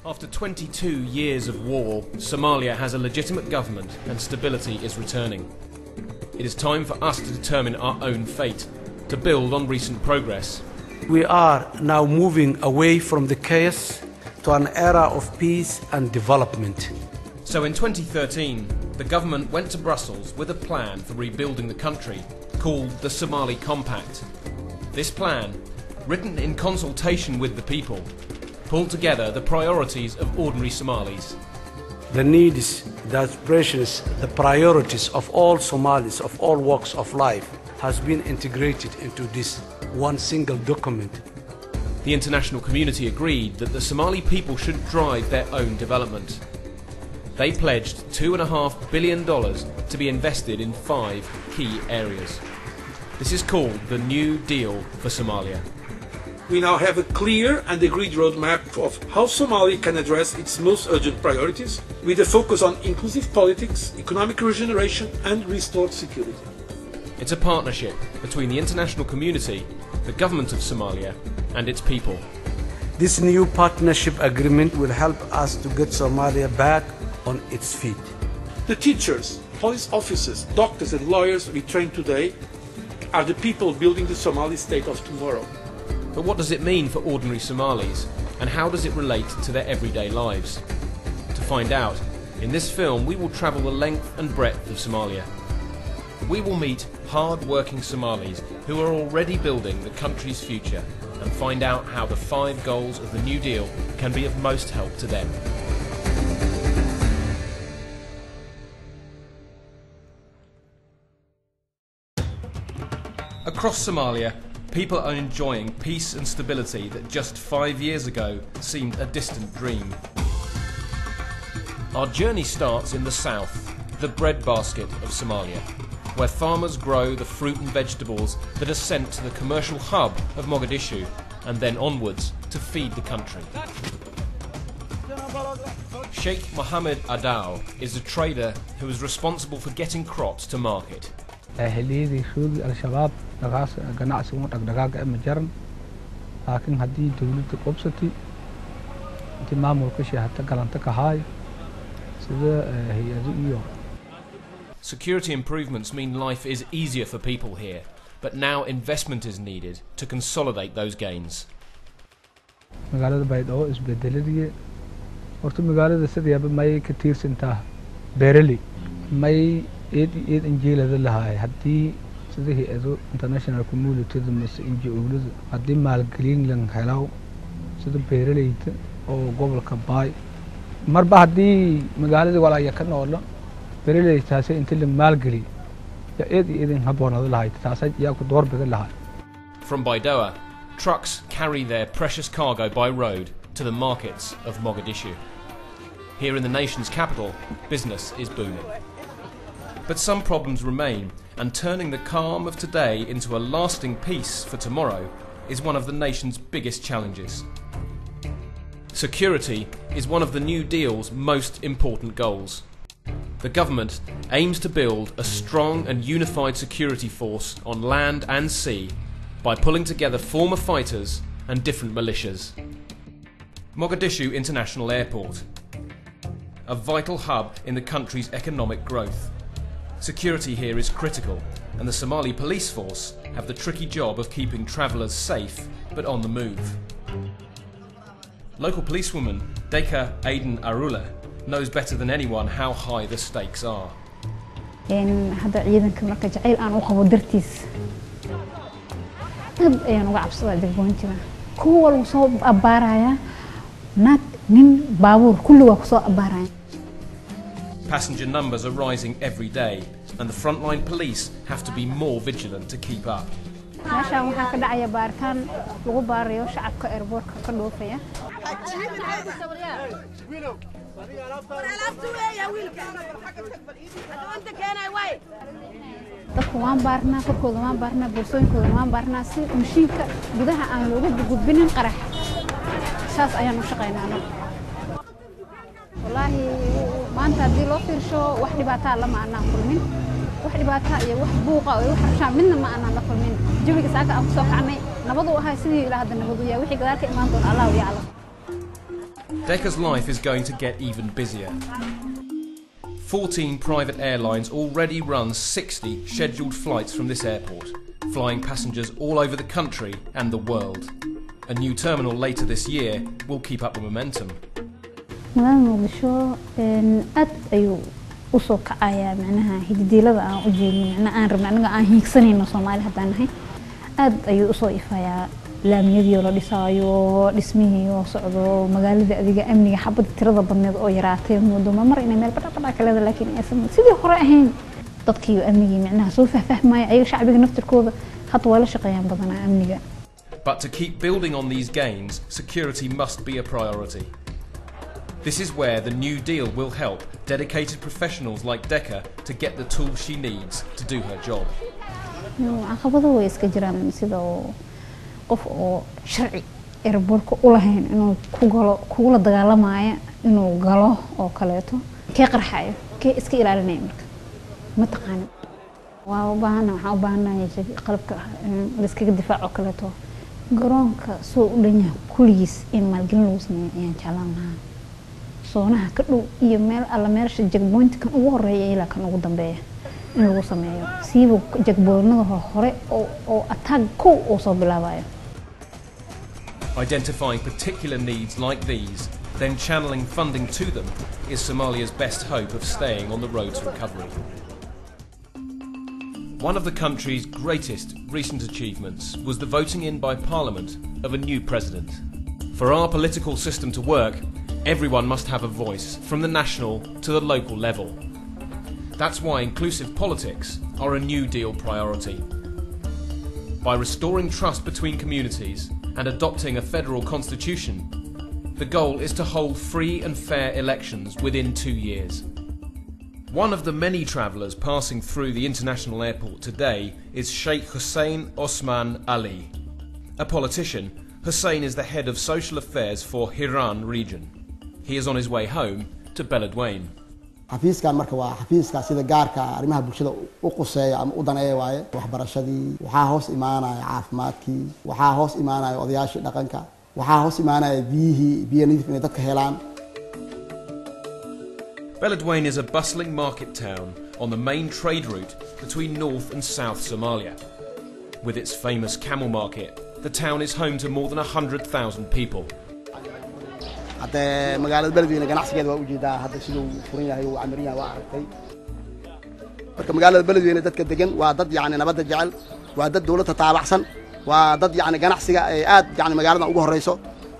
After 22 years of war, Somalia has a legitimate government and stability is returning. It is time for us to determine our own fate, to build on recent progress. We are now moving away from the chaos to an era of peace and development. So in 2013, the government went to Brussels with a plan for rebuilding the country called the Somali Compact. This plan, written in consultation with the people, pulled together the priorities of ordinary Somalis. The needs, the aspirations, the priorities of all Somalis of all walks of life has been integrated into this one single document. The international community agreed that the Somali people should drive their own development. They pledged $2.5 billion to be invested in 5 key areas. This is called the New Deal for Somalia. We now have a clear and agreed roadmap of how Somalia can address its most urgent priorities, with a focus on inclusive politics, economic regeneration and restored security. It's a partnership between the international community, the government of Somalia and its people. This new partnership agreement will help us to get Somalia back on its feet. The teachers, police officers, doctors and lawyers we train today are the people building the Somali state of tomorrow. But what does it mean for ordinary Somalis, and how does it relate to their everyday lives? To find out, in this film we will travel the length and breadth of Somalia. We will meet hard-working Somalis who are already building the country's future and find out how the 5 goals of the New Deal can be of most help to them. Across Somalia, people are enjoying peace and stability that just 5 years ago seemed a distant dream. Our journey starts in the south, the breadbasket of Somalia, where farmers grow the fruit and vegetables that are sent to the commercial hub of Mogadishu and then onwards to feed the country. Sheikh Mohammed Adaw is a trader who is responsible for getting crops to market. Security improvements mean life is easier for people here, but now investment is needed to consolidate those gains. international community NGO haddii maalgelin lan helo sida beeralayda oo gobolka Baay marba haddii magaalada walaya ka nool beeralaydaas inta la maalgeli ya idin haboonada lahayd taas ayaa ku door bidan lahayd. From Baidoa, trucks carry their precious cargo by road to the markets of Mogadishu. Here in the nation's capital, business is booming. But some problems remain, and turning the calm of today into a lasting peace for tomorrow is one of the nation's biggest challenges. Security is one of the New Deal's most important goals. The government aims to build a strong and unified security force on land and sea by pulling together former fighters and different militias. Mogadishu International Airport, a vital hub in the country's economic growth. Security here is critical, and the Somali police force have the tricky job of keeping travellers safe but on the move. Local policewoman Deka Aiden Arula knows better than anyone how high the stakes are. هذا ciidanka marka jacayl aan u qabo dartiis dad ayaan uga cabsadaa degmooyinka kuwa lagu soo abaaraya nag nin baabuur kulli waa ku soo abaaraya. Passenger numbers are rising every day, and the frontline police have to be more vigilant to keep up. meeshaan waxaa ka dhacaya baaritaan lagu baarayo shacabka airportka ka dhoofaya. dadku waan baarnaa korkooda waan baarnaa boorsooyinkooda waan baarnaa si mashiinka gudaha aan looga gudbinin qarax saas ayaan u shaqaynaa. wallaahi maanta haddii loo fiirsho wax dhibaataa lama aanaan kulmin, wax dhibaataa iyo wax buuqa iyo wax rabshaan midna ma aanaan la kulmin. jawiga saaka aan ku soo kacnay nabadu ahay sidii ilaa hadda nabadu yahay, wixii gadaal ka imaan doona Allah u yaclam. Decca's life is going to get even busier. 14 private airlines already run 60 scheduled flights from this airport, flying passengers all over the country and the world. A new terminal later this year will keep up the momentum. magaalada Muqdisho aad ayuu u soo kacayaa macnaha hiddiilada aan u jeedin macnaha aan rabno anaga aan hiigsanayno Soomaali haddaan nahay aad ayuu u soo ifayaa laamiyadii la dhisaayo dhismihii oo socdo magaalada adiga amniga xabad tirada badneed oo yaraatay muddo mar inay meel badha kale laakiin aysan sidii hore ahayn dadkii amnigii macnaha soo fahmay ayaga shacbiga naftirkooda hadda waa la shaqeeyaan badanaa amniga. But to keep building on these gains, security must be a priority. This is where the New Deal will help dedicated professionals like Decca to get the tools she needs to do her job. caqabado way iska jiraan sida qof oo sharci airportka u lahayn inuu kugula dagaalamaya inuu galo oo kaleeto kee qarxayo kee iska ilaalinaya marka ma taqaan waa u baahanahay qalabka la iskaga difaaco kaleeto garoonka soo u dhanyahay kulligiis in maalgelin lagu sameeyo ayaan jeclaan lahaa soonaha ka dhow iyo meel alla meesha checkpoint-kan ugu horeeya ilaa kan ugu dambeeya in lagu sameeyo siiba checkpoint-nada hore oo attack kow oo soo bilaabayo. Identifying particular needs like these, then channeling funding to them, is Somalia's best hope of staying on the road to recovery. One of the country's greatest recent achievements was the voting in by Parliament of a new president. For our political system to work, everyone must have a voice, from the national to the local level. That's why inclusive politics are a New Deal priority. By restoring trust between communities and adopting a federal constitution, the goal is to hold free and fair elections within 2 years. One of the many travellers passing through the international airport today is Sheikh Hussein Osman Ali. A politician, Hussein is the head of social affairs for Hiran region. He is on his way home to Beledweyne. xafiiskan marka waa xafiiska sida gaarka arrimaha bulshada u quseeya ama u daneeyo waaye waxbarashadii waxaa hoos imaanaya caafimaadkii waxaa hoos imaanaya odayaashii dhaqanka waxaa hoos imaanaya biyo nadiif inay dadka helaan. Beledweyne is a bustling market town on the main trade route between North and South Somalia. With its famous camel market, the town is home to more than 100,000 people. hadda magaalada Beledweyne ganacsigeeda waa u jeedaa hadda sidoo furan yahay oo amriya waa aragtay marka magaalada Beledweyne dadka degan waa dad yaani nabadda jecel waa dad dawladda taabacsan waa dad yaani ganacsiga ay aad yaani magaalada ugu horeyso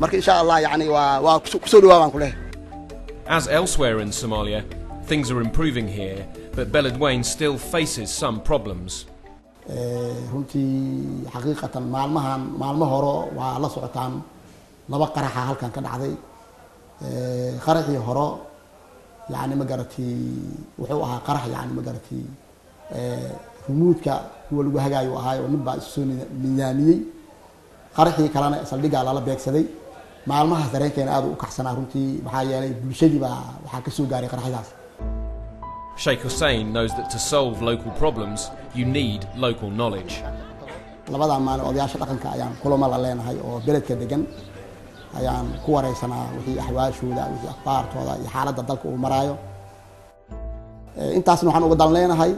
marka insha Allah yaani waa ku soo dhawaabaan ku leh. As elsewhere in Somalia, things are improving here, but Beledweyne still faces some problems. runtii xaqiiqatan maalmo hore waa la socotaan laba qarax halkan ka dhacday qaraxii hore yaani ma garatay wuxuu ahaa qarax yaani ma garatay rumuudka kuwa lagu hagaayo ahaa oo nin baa soo nidaamiyay qaraxii kalena saldhiga la beegsaday maalmaha dareenkeena aad u kaxsanaa runtii maxaa yeelay bulshadii baa waxa ka soo gaaray qaraxdaas. Sheikh Hussein knows that to solve local problems you need local knowledge. labada maalin odayaasha dhaqanka ayaan kulamo la leenahay oo beledka degan ayaan ku wareysanaa wixii ahwaashooda wixii akhbaartooda iyo xaaladda dalka uu maraayo. intaasna waxaan uga dan leenahay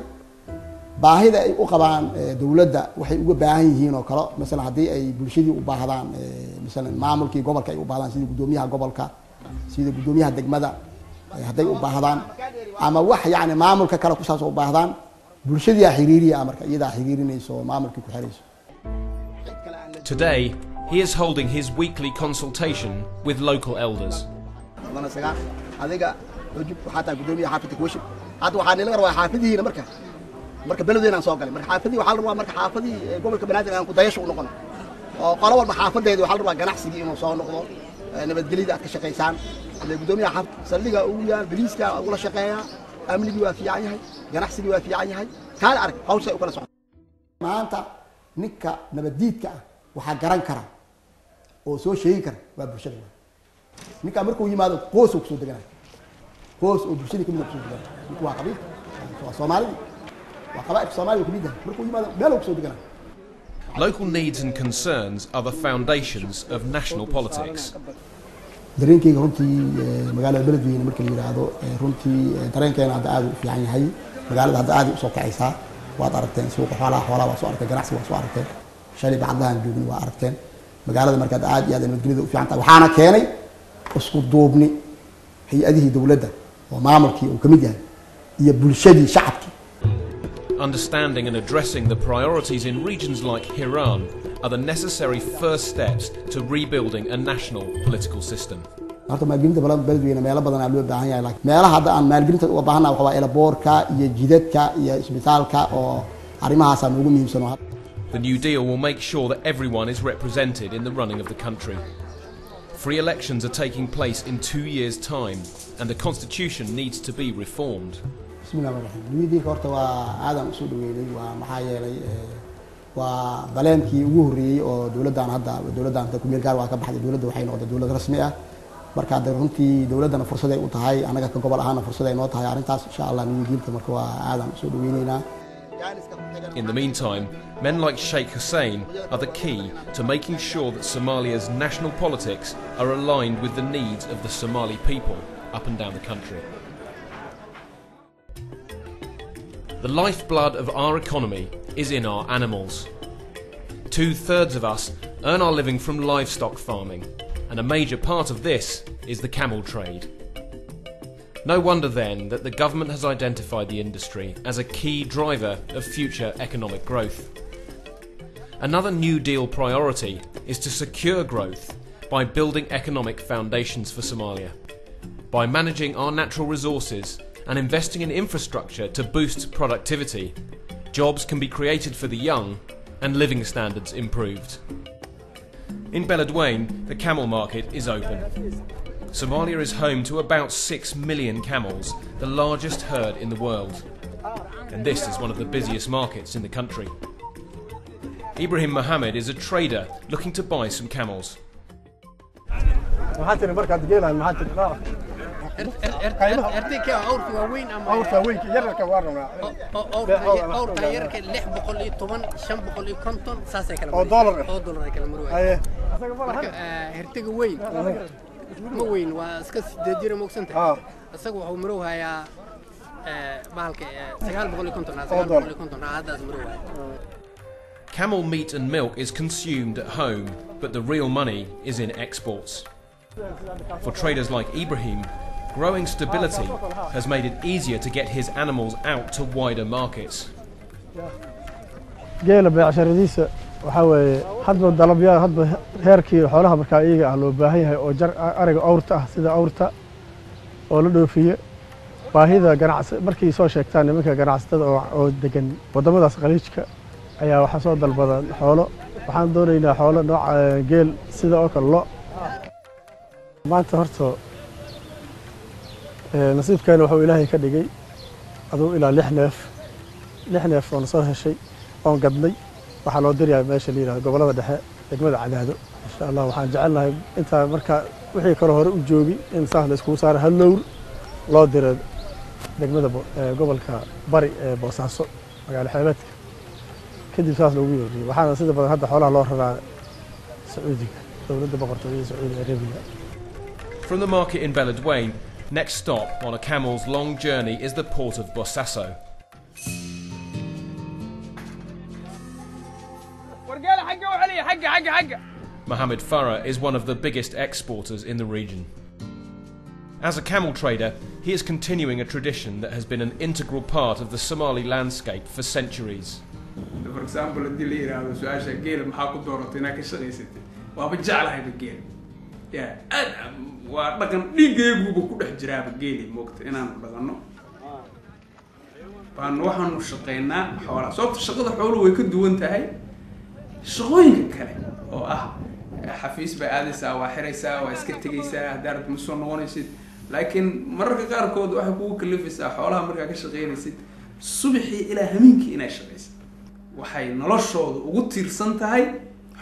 baahida ay u qabaan dawladda waxay uga baahan yihiin oo kale mesela haddii ay bulshadii u baahdaan mesela maamulkii gobolka ay u baahdaan sida gudoomiyaha gobolka sida gudoomiyaha degmada hadday u baahdaan ama wax yaani maamulka kale ku saabsan u baahdaan bulshadii xiriiriya marka iyada xiriirinayso maamulkii ku xiriirayso. Today, he is holding his weekly consultation with local elders. adiga xataa gudoomiyaha xaafadda kuwashid hadda waxaan ilaga rabaa xaafadihiina marka Beledweyne aan soo galay marka xaafadii waxaa la rabaa marka xaafadii gobolka Banaadir aan ku dayasho u noqon oo qolo walba xaafadeedu waxaa la rabaa ganacsiga inuu soo noqdo nabadgelyada aad ka shaqeysaan gudoomiyaha xaafadda saldhiga uu yaal biliiska uu la shaqeeyaa amnigii waa fiican yahay ganacsigii waa fiican yahay kaal arag hawsha u kala socdo maanta ninka nabadiidka waxaa garan kara oo soo sheegi kara waa bulshada ninka markuu yimaado qoys uu soo deganaa qoys oo bulshada ka mid ah soo deganaa waa qabiil waa Soomaali waa qabaa'il Soomaali ka mid ah markuu yimaado meel uu soo deganaa. Local needs and concerns are the foundations of national politics. dareenkayga runtii magaalada beledweyne marka la yiraahdo runtii dareenkeena hadda aad u fiican yahay magaalada hadda aad u soo kacaysaa waad aragteen suuqa xoolaha waa soo aragteen ganacsiga waa soo aragteen shalay bacdahan joogni waa aragteen magaalada marka aad iyo aad nabadgelyada u fiican tahay waxaana keenay isku duubni hay'adihii dawladda oo maamulkii uu kamid yahay iyo bulshadii shacabkii. Understanding and addressing the priorities in regions like Hiran are the necessary first steps to rebuilding a national political system. Horta maalgelinta beledweyne meelo badan ayaa loo baahan yahay laakiin meelaha hadda aan maalgelinta uga baahanahay waxa waa elaboorka iyo jidadka iyo isbitaalka oo arrimahaas aan ugu muhiimsan. The New Deal will make sure that everyone is represented in the running of the country. Free elections are taking place in 2 years' time, and the constitution needs to be reformed. Bismillahirrahmanirrahim. New Deal horta waa aadan usoo dhaweeyay waa maxaa yeelay waa baleenkii ugu horeeyay oo dawladdan ku meel gaar waa ka baxday dawladda waxay noqotay dawlad rasmi ah marka runtii dawladdana fursad ay u tahay anaga ka gobol ahaan fursad ay noo tahay arrintaas insha Allah New Deal marka waa aadan usoo dhaweynaynaa. In the meantime, men like Sheikh Hussein are the key to making sure that Somalia's national politics are aligned with the needs of the Somali people up and down the country. The lifeblood of our economy is in our animals. 2/3 of us earn our living from livestock farming, and a major part of this is the camel trade. No wonder then that the government has identified the industry as a key driver of future economic growth. Another New Deal priority is to secure growth by building economic foundations for Somalia. By managing our natural resources and investing in infrastructure to boost productivity, jobs can be created for the young and living standards improved. In Beledweyne, the camel market is open. Somalia is home to about 6 million camels, the largest herd in the world. And this is one of the busiest markets in the country. Ibrahim Mohammed is a trader looking to buy some camels. موين واسكت دير موكسنته اسقو هو مروها بالك سغال بقول كنتون هذا مروها. Camel meat and milk is consumed at home, but the real money is in exports. For traders like Ibrahim, growing stability has made it easier to get his animals out to wider markets. waxa weeye hadba dalabyaha hadba heerkii xoolaha marka iyaga ah loo baahan yahay oo jar ariga awrta ah sida awrta oo la dhoofiyo baahida ganacsi markii soo sheegtaan nimanka ganacsatada oo degan wadamadaas qaliijka ayaa waxa soo dalbada xoolo waxaan doonaynaa xoolo nooc geel sida oo kale lo maanta horto nasiibkeena wuxuu Ilaahay ka dhigay adoo ilaa 6 neef oo soo heshay oo gadnay waxa loo diriyaa meesha liiraa gobolada dhexe degmada Cadaado insha Allah waxaan jecelnahay inta marka wixii kale hore u joogi in sax la isku saar halowr loo diro degmada gobolka bari ee Boosaaso magaalo xeebadka kadib saas loogu yeeriyo waxaana sida badan hadda xoolaha loo raraa Sacuudiga dawladda boqortooyada Sacuudi Arabia. From the market in Beledweyne, next stop on a camel's long journey is the port of Bosaso. Mohammed Farah is one of the biggest exporters in the region. As a camel trader, he is continuing a tradition that has been an integral part of the Somali landscape for centuries. For example, shaqooyinka kale oo ah xafiis bay aadaysaa waa xiraysaa waa iska tagaysaa hadaad ma soo noqonaysid laakiin mararka qaar kood waxa kugu kalifaysaa xoolaha markaa ka shaqeynaysid subaxii ilaa habeenkii inay shaqeysid waxay noloshooda ugu tiirsan tahay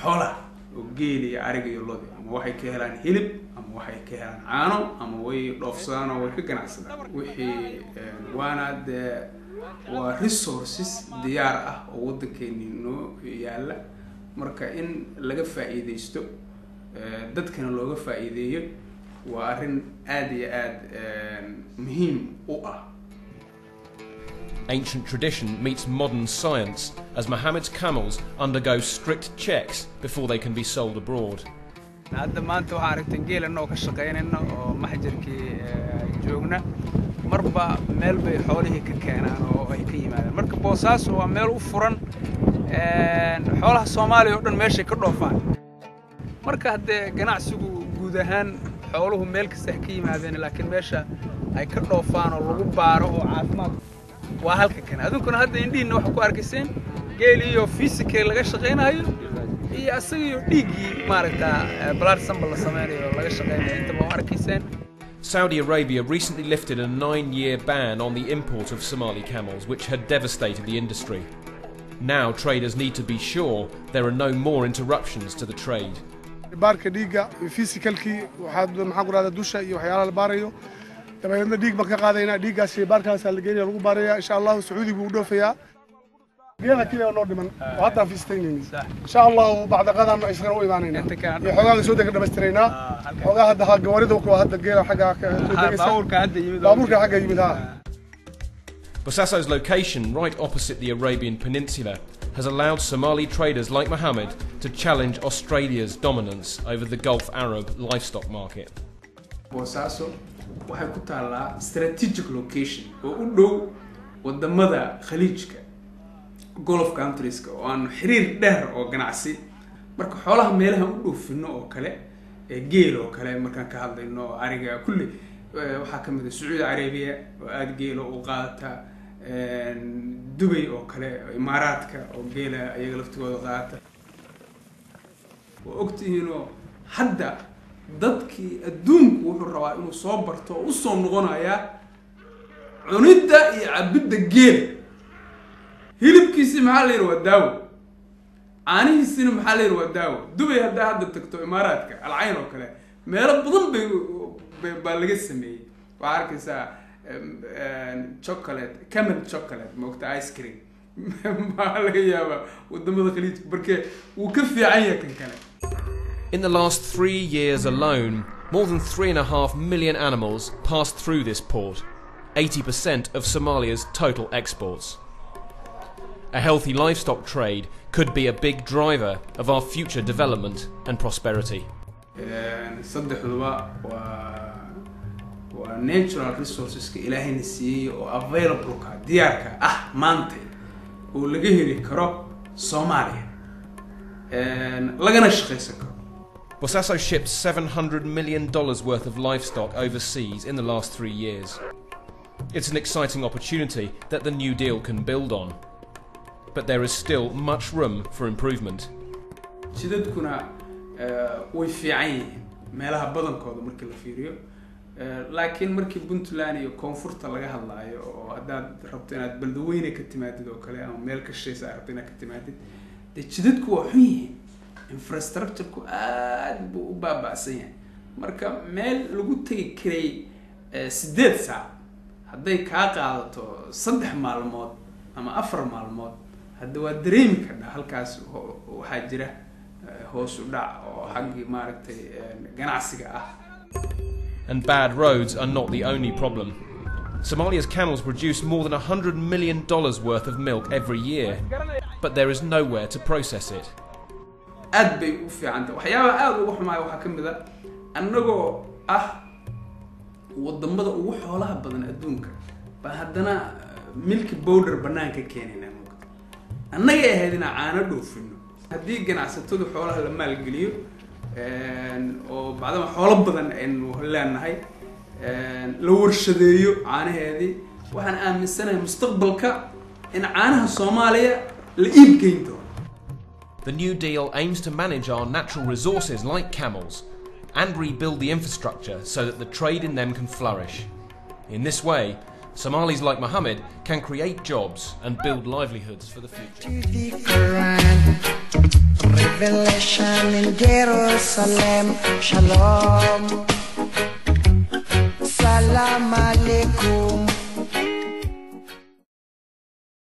xoolaha oo geel iyo ariga iyo lo'da ama waxay ka helaan hilib ama waxay ka helaan caano ama way dhoofsadaan oo way ka ganacsadaan wixii waana waa resources diyaar ah oo wadankeena noo yaala marka in laga faa'iideysto dadkana looga faa'iideeyo وأرن آدي مهم وآ. Ancient tradition meets modern science as Mohammed's camels undergo strict checks before they can be sold abroad. hadda maanta waxaan aragtay geel annoo ka shaqaynayna oo maxjarkii joogna marba meel bay xoolihii ka keenaan oo ay ka yimaadaan marka boosaaso waa meel u furan xoolaha Soomaaliya oo dhan meeshay ka dhoofaan marka hadda ganacsigu guud ahaan xooluhu meel kasta ka yimaadeen laakiin meesha ay ka dhoofaan oo lagu baaro oo caafimaad waa halka kan adunkuna hadda indhiina wax ku arkayseen geel iyo physical laga shaqaynayo iyo asagiyo dhigi maaragta blood sample la sameeyo laga shaqaynayo inta ma arkayseen. Saudi Arabia recently lifted a 9-year ban on the import of Somali camels, which had devastated the industry. Now traders need to be sure there are no more interruptions to the trade. baarka dhiiga physicalki waxaad maxaa ku raada dusha iyo waxyaalaha la baarayo dabeedna dhiig baan ka qaadaynaa dhiigaas baarkaas la geeyo lagu baarayaa insha Allah Saudi buu dhoofayaa geela kale oo dhiman hadda fiisteynayna insha Allah bacda qadan isna u imaanayna iyo xogaa soo dega dhameystirayna xogaa hadda gawarida ku hadda geela xaga baabuurka xaga yimid Bosasso's location, right opposite the Arabian Peninsula, has allowed Somali traders like Mohammed to challenge Australia's dominance over the Gulf Arab livestock market. Bosaso waxay ku taallaa strategic location oo u dhow wadamada khaliijka Gulf countries oo aan xiriir dheer oo ganacsi marka xoolaha meelaha u dhoofino oo kale geel oo kale markaan ka hadlayno ariga kulli waxa kamid ah Saudi Arabia oo aad geel oo qaata Dubai oo kale Imaaraadka oo geela ayaga laftigooda qaata oo ogtihiino hadda dadkii adduunku wuxuu rabaa inuu soo barto oo u soo noqonaya cunida iyo cabida geel hilibkiisi maxaa la yiraahdaa daawo caanihiisina maxaa la yiraahdaa daawo Dubai hadda tagto Imaaraadka alcayn oo kale meelo badan baa laga sameeyay waxa arkaysaa chocolate camel chocolate moogta ice cream ma laga yaabaa wadamada khaliijka barkee uu ka fiican yahay kan kale. In the last 3 years alone, more than 3.5 million animals passed through this port, 80% of Somalia's total exports. A healthy livestock trade could be a big driver of our future development and prosperity. Natural resources ka Ilaahayna siiyay oo available ka diyaarka ah maanta oo laga heli karo Soomaaliya lagana shaqaysan karo. Bosaso shipped $700 million worth of livestock overseas in the last 3 years. It's an exciting opportunity that the New Deal can build on. But there is still much room for improvement. Jidadkuna way fiican yihiin meelaha badankooda markii la fiiriyo laakiin markii Puntland iyo koonfurta laga hadlaayo oo hadaad rabto inaad balduweyne ka timaadid oo kale ama meel ka shaqeysa rabto inaad ka timaadid jidadku waa xun yihiin infrastructure ku aad buu u baaba'san yahay marka meel lagu tagi karay 8 saac hadday ka qaadato 3 maalmood ama 4 maalmood hadda waa dareemi karnaa halkaas waxa jira hoos u dhac oo xaggi maaragtay ganacsiga ah. And bad roads are not the only problem. Somalia's camels produce more than $100 million worth of milk every year, but there is nowhere to process it. aad bay u fiicanta waxyaabaha aad ugu xumaay waxa kamid ah annagoo ah wadamada ugu xoolaha badan adduunka ba haddana milk powder banaanka keenayna annaga ahayd in caano dhoofino haddii ganacsatadu xoolaha la maalgeliyo oo baadama xoolo badan aynu leenahay la warshadeeyo caanaheedii waxaan aaminsanahay mustaqbalka in caanaha Soomaaliya la iib geyn doono. The New Deal aims to manage our natural resources like camels and rebuild the infrastructure so that the trade in them can flourish. In this way, Somalis like Mohammed can create jobs and build livelihoods for the future. Revelation in Jerusalem, Shalom, Salam Alaikum.